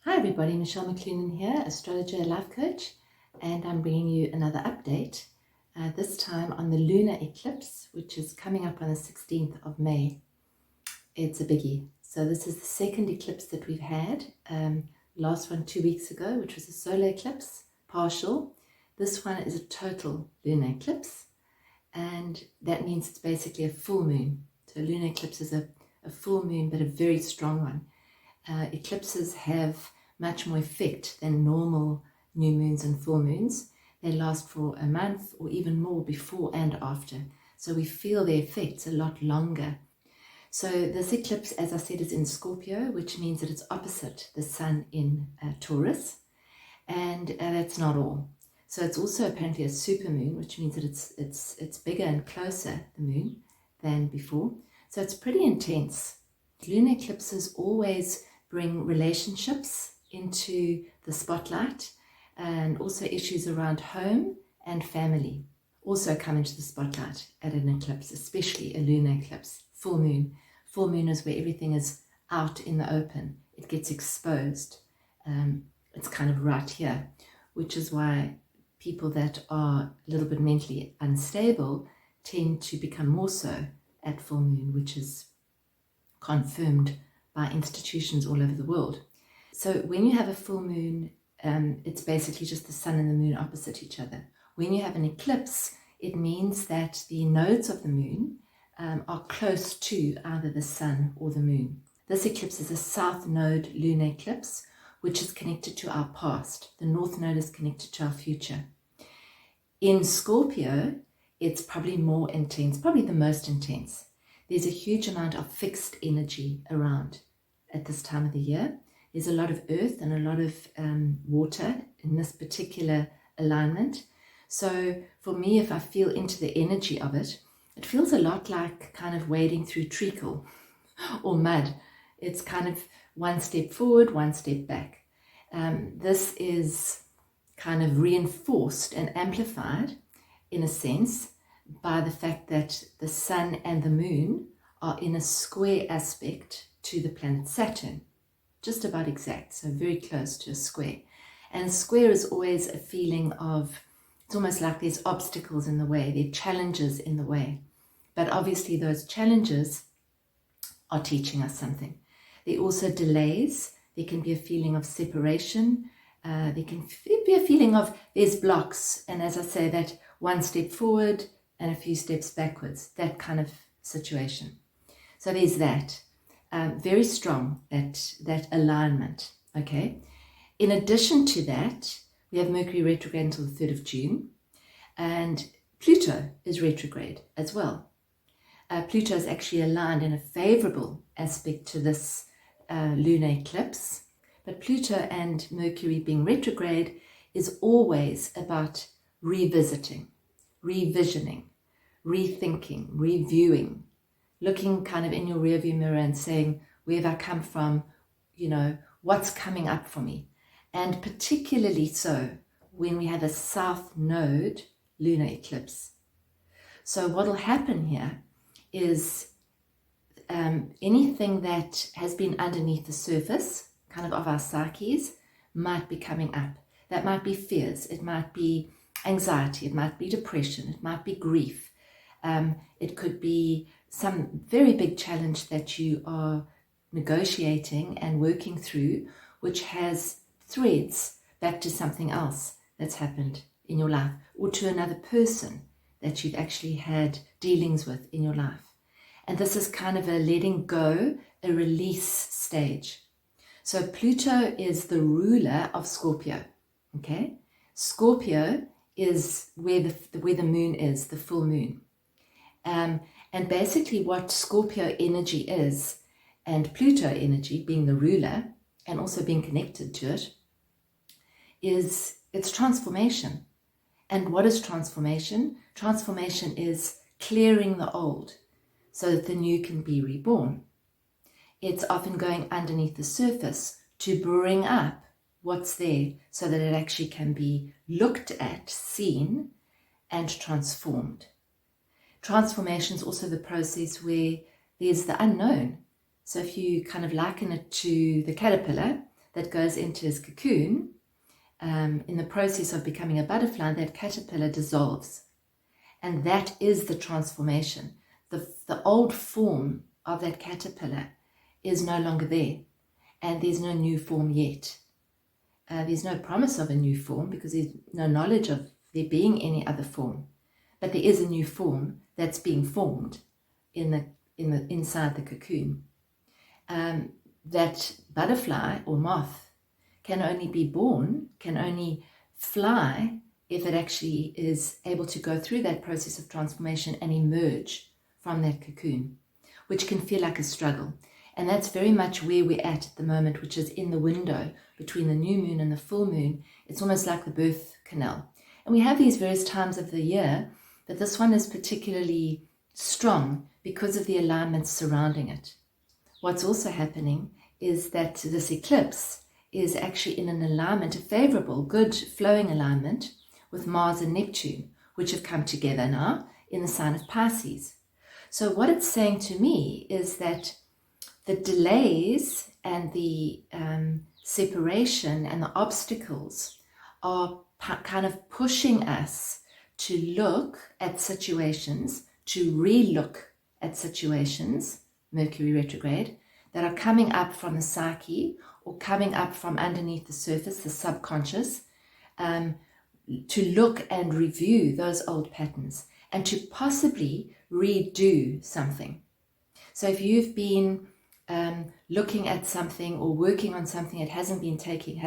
Hi everybody, Michelle McClunan here, astrologer, life coach, and I'm bringing you another update, this time on the lunar eclipse, which is coming up on the 16th of May. It's a biggie. So this is the second eclipse that we've had. Last one 2 weeks ago, which was a solar eclipse, partial. This one is a total lunar eclipse, and that means it's basically a full moon. So lunar eclipse is a full moon, but a very strong one. Eclipses have much more effect than normal new moons and full moons. They last for a month or even more before and after. So we feel the effects a lot longer. So this eclipse, as I said, is in Scorpio, which means that it's opposite the sun in Taurus. And that's not all. So it's also apparently a super moon, which means that it's bigger and closer, the moon, than before. So it's pretty intense. Lunar eclipses always bring relationships into the spotlight, and also issues around home and family also come into the spotlight at an eclipse, especially a lunar eclipse. Full moon. Full moon is where everything is out in the open. It gets exposed. It's kind of right here, which is why people that are a little bit mentally unstable tend to become more so at full moon, which is confirmed by institutions all over the world. So when you have a full moon, it's basically just the sun and the moon opposite each other. When you have an eclipse, it means that the nodes of the moon are close to either the sun or the moon. This eclipse is a south node lunar eclipse, which is connected to our past. The north node is connected to our future. In Scorpio, it's probably more intense, probably the most intense. There's a huge amount of fixed energy around at this time of the year. There's a lot of earth and a lot of water in this particular alignment. So for me, if I feel into the energy of it, it feels a lot like kind of wading through treacle or mud. It's kind of one step forward, one step back. This is kind of reinforced and amplified in a sense by the fact that the sun and the moon are in a square aspect to the planet Saturn, just about exact, so very close to a square. And a square is always a feeling of, it's almost like there's obstacles in the way, there are challenges in the way. But obviously those challenges are teaching us something. There are also delays. There can be a feeling of separation. There can be a feeling of there's blocks. And as I say, that one step forward and a few steps backwards, that kind of situation. So there's that. Very strong, that alignment, okay? In addition to that, we have Mercury retrograde until the 3rd of June, and Pluto is retrograde as well. Pluto is actually aligned in a favorable aspect to this lunar eclipse, but Pluto and Mercury being retrograde is always about revisiting, revisioning, rethinking, reviewing, looking kind of in your rearview mirror and saying, where have I come from? You know, what's coming up for me? And particularly so when we have a south node lunar eclipse. So what will happen here is anything that has been underneath the surface, kind of our psyches, might be coming up. That might be fears, it might be anxiety, it might be depression, it might be grief. It could be some very big challenge that you are negotiating and working through, which has threads back to something else that's happened in your life, or to another person that you've actually had dealings with in your life. And this is kind of a letting go, a release stage. So Pluto is the ruler of Scorpio, okay? Scorpio is where the moon is, the full moon. And basically what Scorpio energy is, and Pluto energy being the ruler and also being connected to it, is it's transformation. And what is transformation? Transformation is clearing the old so that the new can be reborn. It's often going underneath the surface to bring up what's there so that it actually can be looked at, seen, and transformed. Transformation is also the process where there's the unknown. So if you kind of liken it to the caterpillar that goes into his cocoon, in the process of becoming a butterfly, that caterpillar dissolves. And that is the transformation. The old form of that caterpillar is no longer there. And there's no new form yet. There's no promise of a new form because there's no knowledge of there being any other form. But there is a new form that's being formed inside the cocoon. That butterfly or moth can only be born, can only fly if it actually is able to go through that process of transformation and emerge from that cocoon, which can feel like a struggle. And that's very much where we're at the moment, which is in the window between the new moon and the full moon. It's almost like the birth canal. And we have these various times of the year, but this one is particularly strong because of the alignments surrounding it. What's also happening is that this eclipse is actually in an alignment, a favorable, good, flowing alignment with Mars and Neptune, which have come together now in the sign of Pisces. So what it's saying to me is that the delays and the separation and the obstacles are kind of pushing us to look at situations, to re-look at situations, Mercury retrograde, that are coming up from the psyche or coming up from underneath the surface, the subconscious, to look and review those old patterns and to possibly redo something. So if you've been looking at something or working on something that hasn't been taking,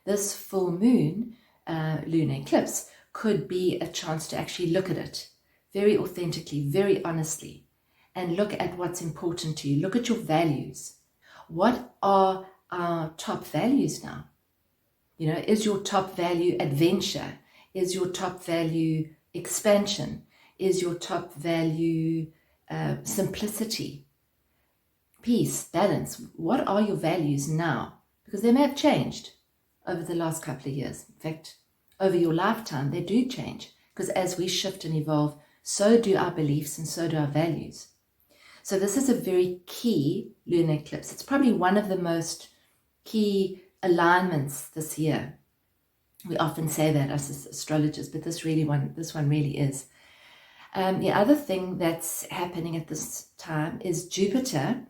this full moon lunar eclipse could be a chance to actually look at it very authentically, very honestly, and look at what's important to you. Look at your values. What are our top values now? You know, is your top value adventure? Is your top value expansion? Is your top value simplicity, peace, balance? What are your values now? Because they may have changed over the last couple of years. In fact, over your lifetime, they do change. Because as we shift and evolve, so do our beliefs and so do our values. So this is a very key lunar eclipse. It's probably one of the most key alignments this year. We often say that as astrologers, but this one really is. The other thing that's happening at this time is Jupiter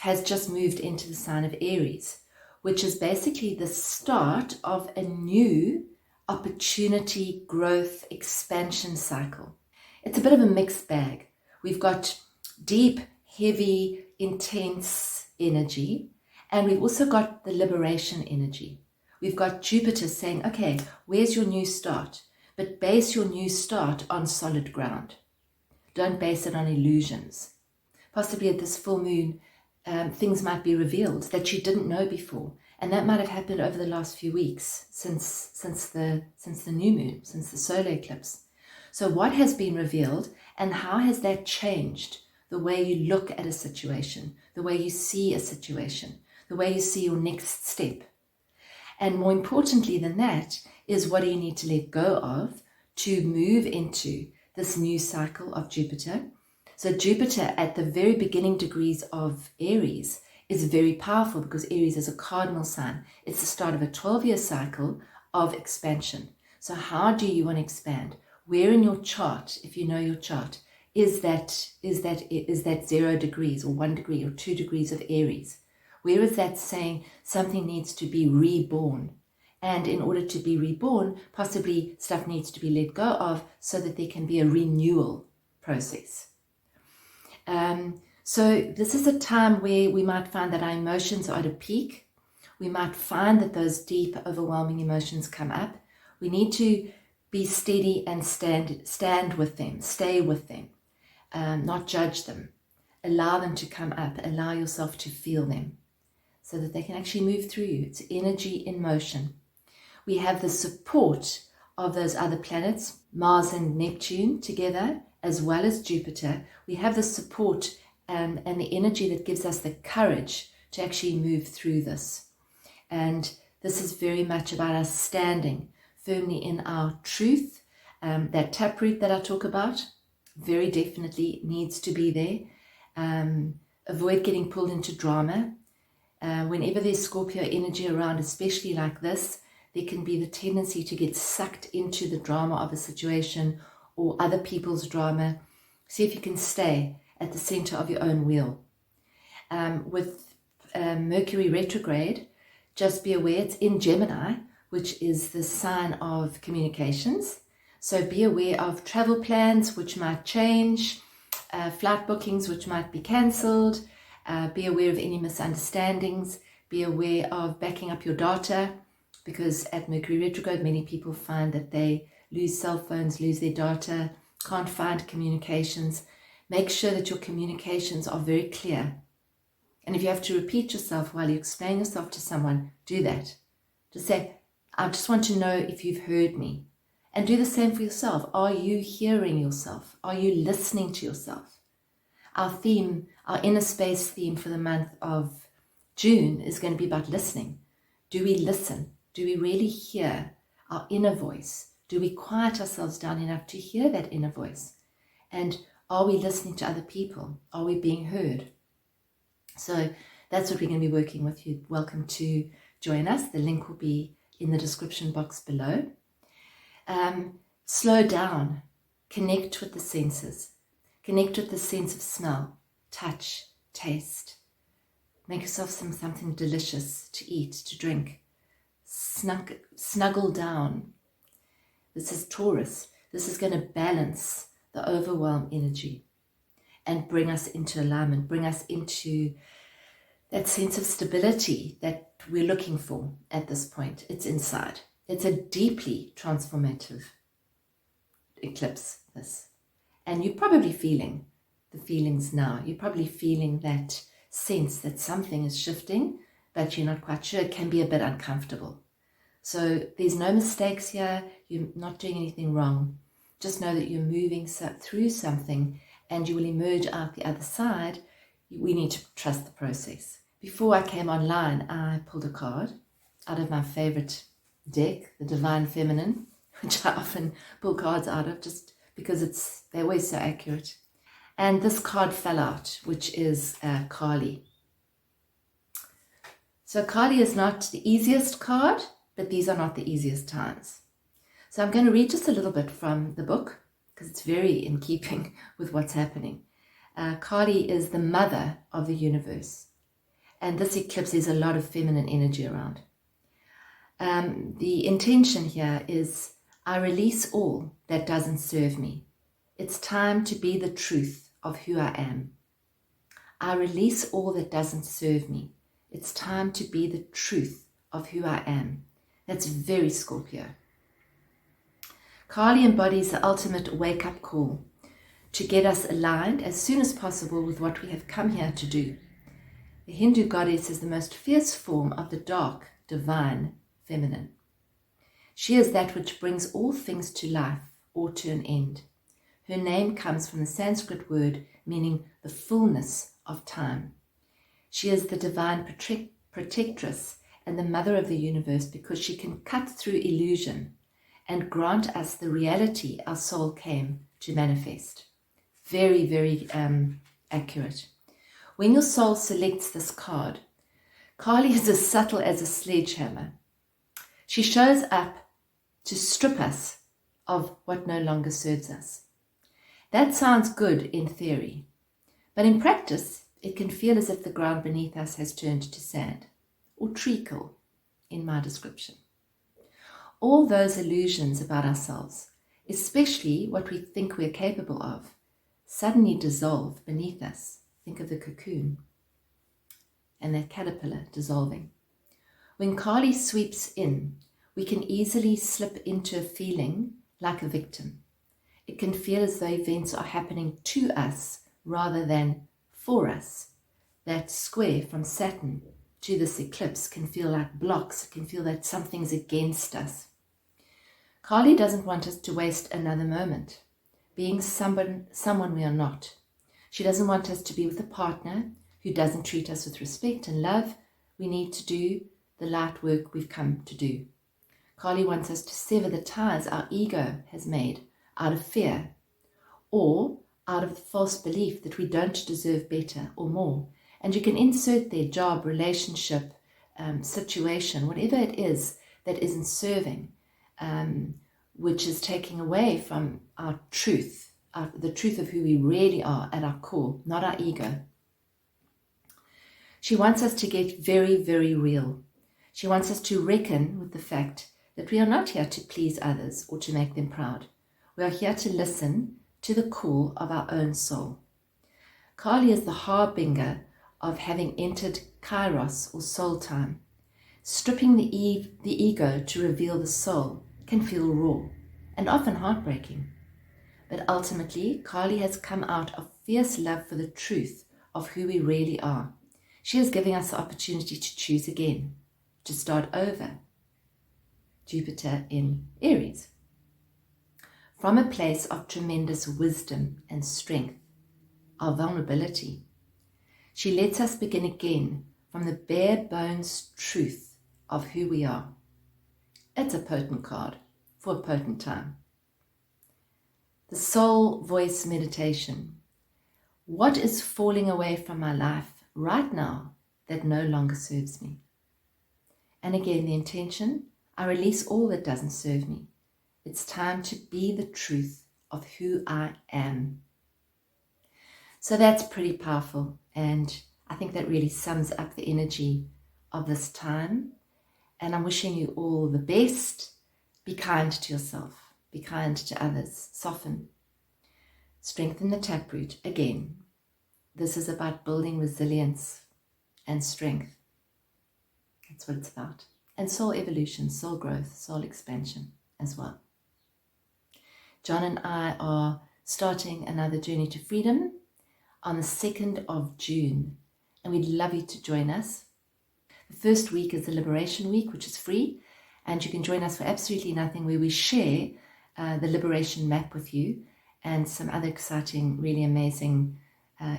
has just moved into the sign of Aries, which is basically the start of a new opportunity, growth, expansion cycle. It's a bit of a mixed bag. We've got deep, heavy, intense energy, and we've also got the liberation energy. We've got Jupiter saying, okay, where's your new start? But base your new start on solid ground. Don't base it on illusions. Possibly at this full moon, things might be revealed that you didn't know before. And that might have happened over the last few weeks since the new moon, since the solar eclipse. So what has been revealed and how has that changed the way you look at a situation, the way you see a situation, the way you see your next step? And more importantly than that is, what do you need to let go of to move into this new cycle of Jupiter? So Jupiter at the very beginning degrees of Aries is very powerful because Aries is a cardinal sign. It's the start of a 12-year cycle of expansion. So how do you want to expand? Where in your chart, if you know your chart, is that 0 degrees or 1 degree or 2 degrees of Aries? Where is that saying something needs to be reborn? And in order to be reborn, possibly stuff needs to be let go of so that there can be a renewal process. So this is a time where we might find that our emotions are at a peak. We might find that those deep, overwhelming emotions come up. We need to be steady and stand with them, stay with them, not judge them. Allow them to come up. Allow yourself to feel them so that they can actually move through you. It's energy in motion. We have the support of those other planets, Mars and Neptune together, as well as Jupiter. We have the support and the energy that gives us the courage to actually move through this. And this is very much about us standing firmly in our truth. That taproot that I talk about very definitely needs to be there. Avoid getting pulled into drama. Whenever there's Scorpio energy around, especially like this, there can be the tendency to get sucked into the drama of a situation or other people's drama. See if you can stay at the center of your own wheel. With Mercury retrograde, just be aware it's in Gemini, which is the sign of communications. So be aware of travel plans which might change, flight bookings which might be cancelled. Be aware of any misunderstandings. Be aware of backing up your data, because at Mercury retrograde, many people find that they lose cell phones, lose their data, can't find communications. Make sure that your communications are very clear. And if you have to repeat yourself while you explain yourself to someone, do that. Just say, I just want to know if you've heard me. And do the same for yourself. Are you hearing yourself? Are you listening to yourself? Our theme, our inner space theme for the month of June is going to be about listening. Do we listen? Do we really hear our inner voice? Do we quiet ourselves down enough to hear that inner voice? And are we listening to other people? Are we being heard? So that's what we're going to be working with. You're welcome to join us. The link will be in the description box below. Slow down. Connect with the senses. Connect with the sense of smell, touch, taste. Make yourself something delicious to eat, to drink. Snuggle down. This is Taurus. This is going to balance the overwhelm energy and bring us into alignment, bring us into that sense of stability that we're looking for at this point. It's inside. It's a deeply transformative eclipse, this. And you're probably feeling the feelings now. You're probably feeling that sense that something is shifting, but you're not quite sure. It can be a bit uncomfortable. So there's no mistakes here. You're not doing anything wrong. Just know that you're moving through something and you will emerge out the other side. We need to trust the process. Before I came online, I pulled a card out of my favorite deck, the Divine Feminine, which I often pull cards out of just because they're always so accurate. And this card fell out, which is Kali. So Kali is not the easiest card, but these are not the easiest times. So I'm going to read just a little bit from the book, because it's very in keeping with what's happening. Kali is the mother of the universe. And this eclipse, there's a lot of feminine energy around. The intention here is, I release all that doesn't serve me. It's time to be the truth of who I am. I release all that doesn't serve me. It's time to be the truth of who I am. That's very Scorpio. Kali embodies the ultimate wake-up call to get us aligned as soon as possible with what we have come here to do. The Hindu goddess is the most fierce form of the dark, divine feminine. She is that which brings all things to life or to an end. Her name comes from the Sanskrit word meaning the fullness of time. She is the divine protectress and the mother of the universe because she can cut through illusion and grant us the reality our soul came to manifest. Very, very accurate. When your soul selects this card, Kali is as subtle as a sledgehammer. She shows up to strip us of what no longer serves us. That sounds good in theory, but in practice, it can feel as if the ground beneath us has turned to sand, or treacle in my description. All those illusions about ourselves, especially what we think we're capable of, suddenly dissolve beneath us. Think of the cocoon and that caterpillar dissolving. When Kali sweeps in, we can easily slip into a feeling like a victim. It can feel as though events are happening to us rather than for us. That square from Saturn to this eclipse can feel like blocks. It can feel that something's against us. Kali doesn't want us to waste another moment being someone we are not. She doesn't want us to be with a partner who doesn't treat us with respect and love. We need to do the light work we've come to do. Kali wants us to sever the ties our ego has made out of fear or out of the false belief that we don't deserve better or more, And you can insert their job, relationship, situation, whatever it is that isn't serving, which is taking away from our truth, the truth of who we really are at our core, not our ego. She wants us to get very, very real. She wants us to reckon with the fact that we are not here to please others or to make them proud. We are here to listen to the call of our own soul. Kali is the harbinger of having entered Kairos, or soul time. Stripping the ego to reveal the soul can feel raw and often heartbreaking. But ultimately, Kali has come out of fierce love for the truth of who we really are. She is giving us the opportunity to choose again, to start over. Jupiter in Aries. From a place of tremendous wisdom and strength, our vulnerability, she lets us begin again from the bare bones truth of who we are. It's a potent card for a potent time. The soul voice meditation. What is falling away from my life right now that no longer serves me? And again, the intention, I release all that doesn't serve me. It's time to be the truth of who I am. So that's pretty powerful, and I think that really sums up the energy of this time. And I'm wishing you all the best. Be kind to yourself. Be kind to others. Soften. Strengthen the taproot. Again, this is about building resilience and strength. That's what it's about. And soul evolution, soul growth, soul expansion as well. John and I are starting another journey to freedom on the 2nd of June, and we'd love you to join us. The first week is the Liberation Week, which is free, and you can join us for absolutely nothing, where we share the Liberation Map with you and some other exciting, really amazing,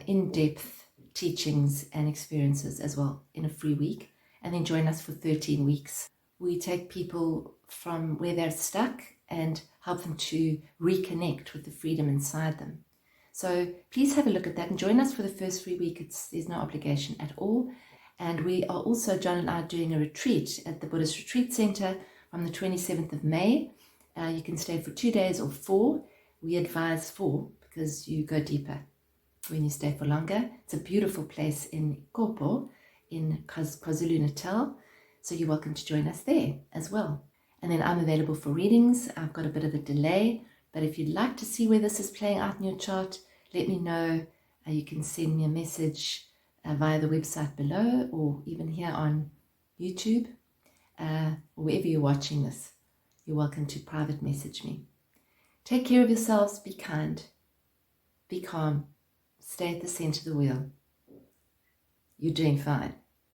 in-depth teachings and experiences as well in a free week. And then join us for 13 weeks. We take people from where they're stuck and help them to reconnect with the freedom inside them. So please have a look at that and join us for the first free week. There's no obligation at all. And we are also, John and I, doing a retreat at the Buddhist Retreat Center from the 27th of May. You can stay for 2 days or 4. We advise 4 because you go deeper when you stay for longer. It's a beautiful place in Kopo in KwaZulu-Natal. So you're welcome to join us there as well. And then I'm available for readings. I've got a bit of a delay, but if you'd like to see where this is playing out in your chart, let me know. You can send me a message via the website below, or even here on YouTube, or wherever you're watching this. You're welcome to private message me. Take care of yourselves. Be kind. Be calm. Stay at the center of the wheel. You're doing fine.